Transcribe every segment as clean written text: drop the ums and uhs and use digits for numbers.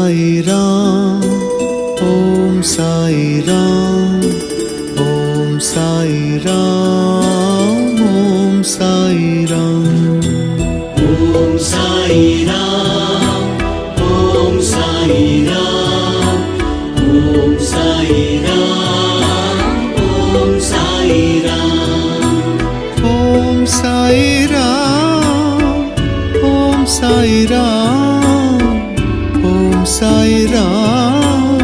साई राम, ओम साई राम, ओम साई राम, ओम साई राम, ओम साई राम, ओम साई राम, ओम साई राम, ओम साई राम, ओम साई राम, ओम साई राम, ओम साई राम,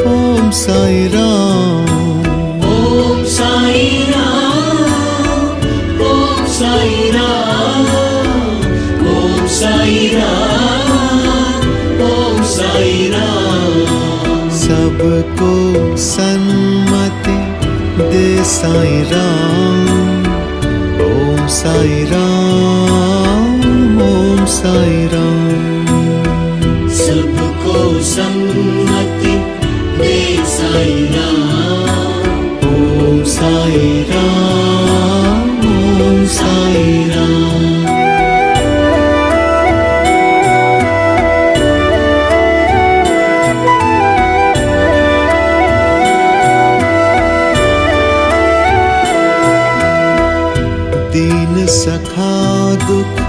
ओम साई राम, ओम साई राम, ओम साई राम, ओम साई राम, ओम साई राम। सबको सन्मति दे साई राम, ओम साई राम, ओम साई राम, सबको सम्मति दे साई राम, ओम साई राम, ओम साई राम। दीन सखा दुख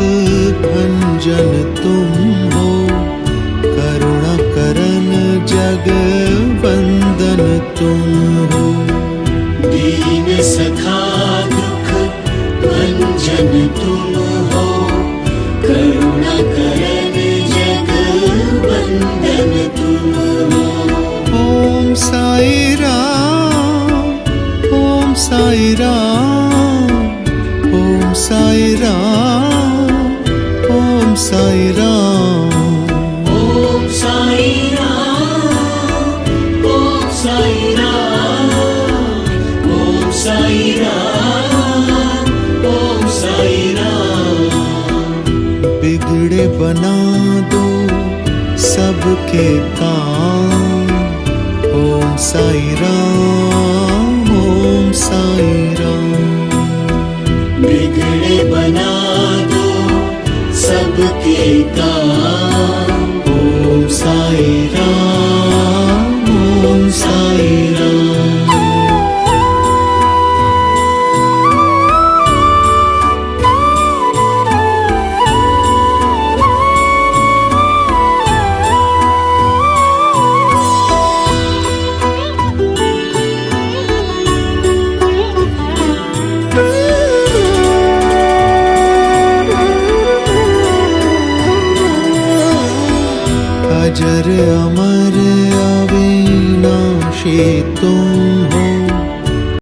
भंजन तुम हो, करुणा करन जग वंदन तुम हो। दीन सखा दुख भंजन तुम हो, करुणा करन जग वंदन तुम हो। ओम साई राम, ओम साई राम, ओम साई राम, ओम साई राम, ओम साई राम, ओम साई राम, ओम साई राम, ओम साई राम। बिगड़े बना दो सबके काम, ओम साई राम, ओम साई राम, बिगड़े बना दो सबके काम, ओम साई राम, ओम साई राम। अजर अमर अविनाशी तुम,